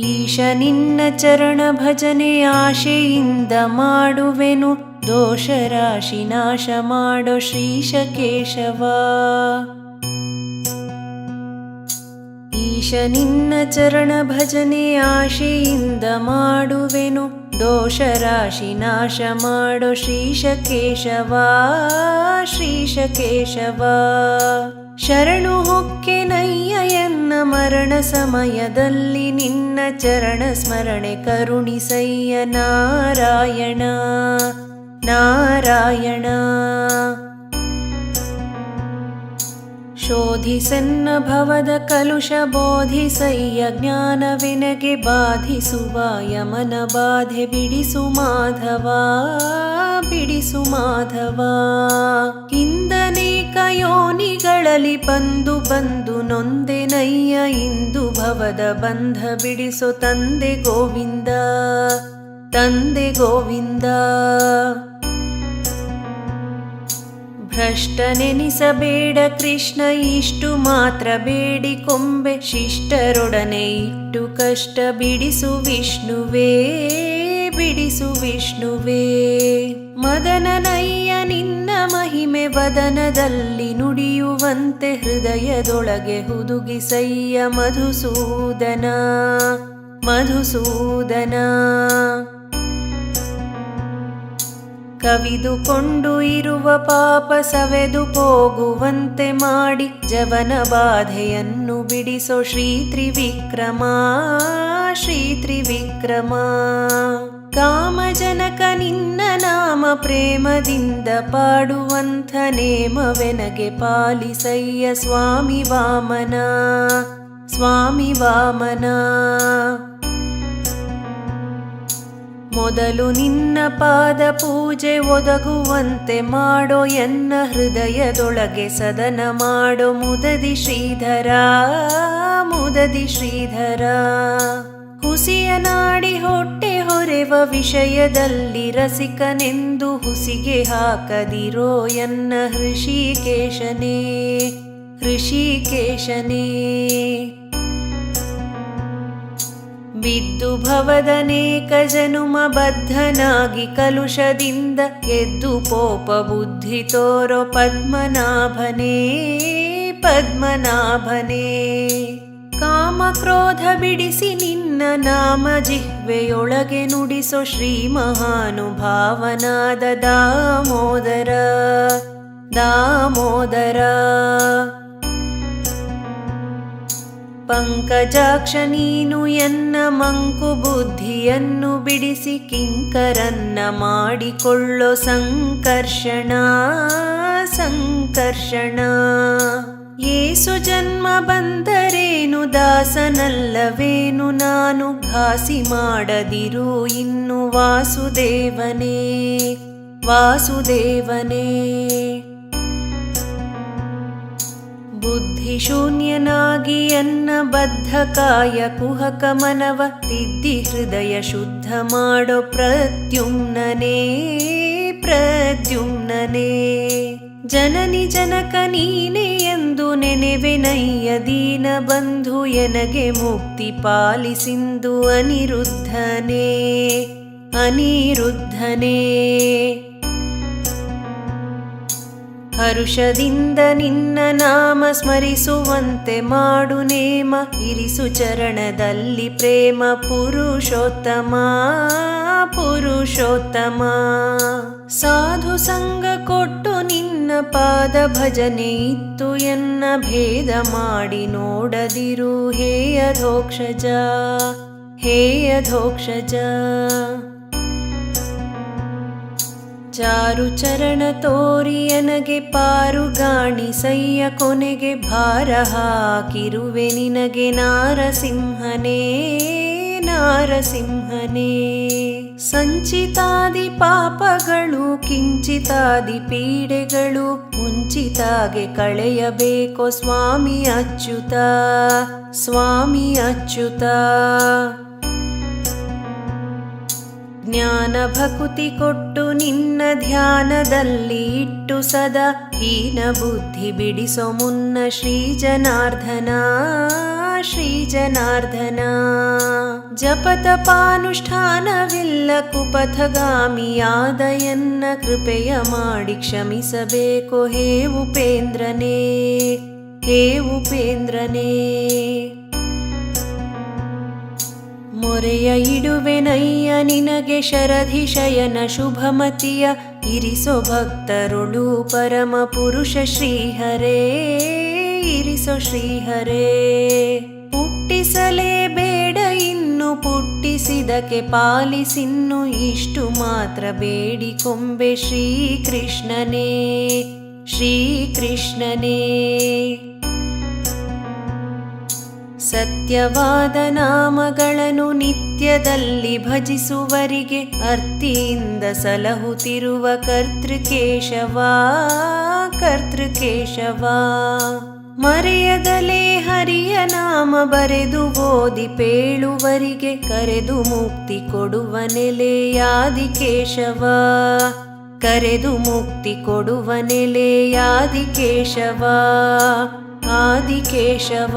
ಈಶ ನಿನ್ನ ಚರಣ ಭಜನೆ ಆಶೆಯಿಂದ ಮಾಡುವೆನು, ದೋಷ ರಾಶಿ ನಾಶ ಮಾಡೋ ಶ್ರೀಶ ಕೇಶವ. ಈಶ ನಿನ್ನ ಚರಣ ಭಜನೆ ಆಶೆಯಿಂದ ಮಾಡುವೆನು, ದೋಷ ರಾಶಿ ನಾಶ ಮಾಡೋ ಶ್ರೀಶ ಕೇಶವ, ಶ್ರೀಶ ಕೇಶವ. ಶರಣು ಹೊಕ್ಕೆನಯ್ಯ ಎನ್ನ ಮರಣ ಸಮಯದಲ್ಲಿ, ನಿನ್ನ ಚರಣ ಸ್ಮರಣೆ ಕರುಣಿಸಯ್ಯ ನಾರಾಯಣ ನಾರಾಯಣ. ಶೋಧಿಸನ್ನ ಭವದ ಕಲುಷ ಬೋಧಿಸಯ್ಯ ಜ್ಞಾನವೆನಗೆ ಬಾಧಿಸುವ ಯಮನ ಬಾಧೆ ಬಿಡಿಸು ಮಾಧವ ಬಿಡಿಸು ಮಾಧವ. ಹಿಂದನೇಕ ಯೋನಿಗಳಲ್ಲಿ ಬಂದು ಬಂದು ನೊಂದೆನಯ್ಯ, ಇಂದು ಭವದ ಬಂಧ ಬಿಡಿಸೋ ತಂದೆ ಗೋವಿಂದ ತಂದೆ ಗೋವಿಂದ. ಭ್ರಷ್ಟನೆನಿಸಬೇಡ ಕೃಷ್ಣ, ಇಷ್ಟು ಮಾತ್ರ ಬೇಡಿಕೊಂಬೆ, ಶಿಷ್ಟರೊಡನೆ ಇಟ್ಟು ಕಷ್ಟ ಬಿಡಿಸು ವಿಷ್ಣುವೇ ಬಿಡಿಸು ವಿಷ್ಣುವೇ. ಮದನನಯ್ಯ ನಿನ್ನ ಮಹಿಮೆ ವದನದಲ್ಲಿ ನುಡಿಯುವಂತೆ, ಹೃದಯದೊಳಗೆ ಹುದುಗಿಸಯ್ಯ ಮಧುಸೂದನ ಮಧುಸೂದನ. ಕವಿದುಕೊಂಡು ಇರುವ ಪಾಪ ಸವೆದು ಹೋಗುವಂತೆ ಮಾಡಿ, ಜವನ ಬಾಧೆಯನ್ನು ಬಿಡಿಸೋ ಶ್ರೀ ತ್ರಿವಿಕ್ರಮ ಶ್ರೀ ತ್ರಿವಿಕ್ರಮ. ಕಾಮಜನಕ ನಿನ್ನ ನಾಮ ಪ್ರೇಮದಿಂದ ಪಾಡುವಂಥ ನೇಮವೆನಗೆ ಪಾಲಿಸಯ್ಯ ಸ್ವಾಮಿ ವಾಮನ ಸ್ವಾಮಿ ವಾಮನ. ಮೊದಲು ನಿನ್ನ ಪಾದ ಪೂಜೆ ಒದಗುವಂತೆ ಮಾಡೋ, ಎನ್ನ ಹೃದಯದೊಳಗೆ ಸದನ ಮಾಡೋ ಮುದದಿ ಶ್ರೀಧರ ಮುದದಿ ಶ್ರೀಧರ. ಹುಸಿಯ ನಾಡಿ ಹೊಟ್ಟೆ ಹೊರೆವ ವಿಷಯದಲ್ಲಿ ರಸಿಕನೆಂದು ಹುಸಿಗೆ ಹಾಕದಿರೋ, ಎನ್ನ ಹೃಷಿಕೇಶನೇ ಹೃಷಿಕೇಶನೇ. ಬಿದ್ದು ಭವದನೇಕ ಜನುಮ ಬದ್ಧನಾಗಿ ಕಲುಷದಿಂದ, ಗೆದ್ದು ಪೋಪ ಬುದ್ಧಿ ತೋರೋ ಪದ್ಮನಾಭನೇ ಪದ್ಮನಾಭನೇ. ಕಾಮ ಕ್ರೋಧ ಬಿಡಿಸಿ ನಿನ್ನ ನಾಮ ಜಿಹ್ವೆಯೊಳಗೆ ನುಡಿಸೋ, ಶ್ರೀ ಮಹಾನುಭಾವನಾದ ದಾಮೋದರ ದಾಮೋದರ. ಪಂಕಜಾಕ್ಷ ನೀನು ಎನ್ನ ಮಂಕು ಬುದ್ಧಿಯನ್ನು ಬಿಡಿಸಿ, ಕಿಂಕರನ್ನ ಮಾಡಿಕೊಳ್ಳೋ ಸಂಕರ್ಷಣ ಸಂಕರ್ಷಣ. ಏಸು ಜನ್ಮ ಬಂದರೇನು ದಾಸನಲ್ಲವೇನು ನಾನು, ಘಾಸಿ ಮಾಡದಿರು ಇನ್ನು ವಾಸುದೇವನೇ ವಾಸುದೇವನೇ. ಬುದ್ಧಿಶೂನ್ಯನಾಗಿ ಎನ್ನ ಬದ್ಧ ಕಾಯ ಕುಹಕ ಮನವ, ತಿದ್ದಿ ಹೃದಯ ಶುದ್ಧ ಮಾಡೋ ಪ್ರದ್ಯುಮ್ನನೇ ಪ್ರದ್ಯುಮ್ನನೇ. ಜನನಿ ಜನಕ ನೀನೇ ಎಂದು ನೆನೆವೆನಯ್ಯ ದೀನ ಬಂಧು, ಎನಗೆ ಮುಕ್ತಿ ಪಾಲಿಸಿಂದು ಅನಿರುದ್ಧನೇ ಅನಿರುದ್ಧನೇ. ಹರುಷದಿಂದ ನಿನ್ನ ನಾಮ ಸ್ಮರಿಸುವಂತೆ ಮಾಡು ನೇಮ, ಇರಿಸು ಚರಣದಲ್ಲಿ ಪ್ರೇಮ ಪುರುಷೋತ್ತಮ ಪುರುಷೋತ್ತಮ. ಸಾಧು ಸಂಗ ಕೊಟ್ಟು ನಿನ್ನ ಪಾದ ಭಜನೆ ಇತ್ತು, ಎನ್ನ ಭೇದ ಮಾಡಿ ನೋಡದಿರು ಹೇ ಅಧೋಕ್ಷಜ ಹೇ ಅಧೋಕ್ಷಜ. ಚಾರು ಚರಣ ತೋರಿ ಎನಗೆ ಪಾರುಗಾಣಿಸಯ್ಯ, ಕೊನೆಗೆ ಭಾರ ಹಾಕಿರುವೆ ನಿನಗೆ ನಾರಸಿಂಹನೇ ನಾರಸಿಂಹನೇ. ಸಂಚಿತಾದಿ ಪಾಪಗಳು ಕಿಂಚಿತಾದಿ ಪೀಡೆಗಳು, ಮುಂಚಿತಾಗೆ ಕಳೆಯಬೇಕೋ ಸ್ವಾಮಿ ಅಚ್ಯುತ ಸ್ವಾಮಿ ಅಚ್ಯುತ. ಜ್ಞಾನ ಭಕುತಿ ಕೊಟ್ಟು ನಿನ್ನ ಧ್ಯಾನದಲ್ಲಿ ಇಟ್ಟು ಸದಾ ಹೀನ ಬುದ್ಧಿ ಬಿಡಿಸೋ ಮುನ್ನ ಶ್ರೀ ಜನಾರ್ದನ ಶ್ರೀ ಜನಾರ್ದನ. ಜಪತಪಾನುಷ್ಠಾನವಿಲ್ಲ ಕುಪಥಗಾಮಿಯಾದ ಎನ್ನ ಕೃಪೆಯ ಮಾಡಿ ಕ್ಷಮಿಸಬೇಕು ಹೇ ಉಪೇಂದ್ರನೇ ಹೇ ಉಪೇಂದ್ರನೇ. ಮೊರೆಯ ಇಡುವೆನಯ್ಯ ನಿನಗೆ ಶರಧಿಶಯನ ಶುಭಮತಿಯ ಇರಿಸೋ ಭಕ್ತರುಳು ಪರಮ ಪುರುಷ ಶ್ರೀಹರೇ ಇರಿಸೋ ಶ್ರೀಹರೇ. ಹುಟ್ಟಿಸಲೇಬೇಡ ಇನ್ನು ಪುಟ್ಟಿಸಿದಕ್ಕೆ ಪಾಲಿಸಿನ್ನು ಇಷ್ಟು ಮಾತ್ರ ಬೇಡಿಕೊಂಬೆ ಶ್ರೀಕೃಷ್ಣನೇ ಶ್ರೀಕೃಷ್ಣನೇ. ಸತ್ಯವಾದ ನಾಮಗಳನ್ನು ನಿತ್ಯದಲ್ಲಿ ಭಜಿಸುವರಿಗೆ ಅರ್ತಿಯಿಂದ ಸಲಹುತ್ತಿರುವ ಕರ್ತೃಕೇಶವ ಕರ್ತೃಕೇಶವ. ಮರೆಯದಲೇ ಹರಿಯ ನಾಮ ಬರೆದು ಓದಿ ಪೇಳುವರಿಗೆ ಕರೆದು ಮುಕ್ತಿ ಕೊಡುವ ನೆಲೆಯಾದಿಕೇಶವ ಕರೆದು ಮುಕ್ತಿ ಕೊಡುವ ನೆಲೆಯಾದಿಕೇಶವ ಆದಿಕೇಶವ.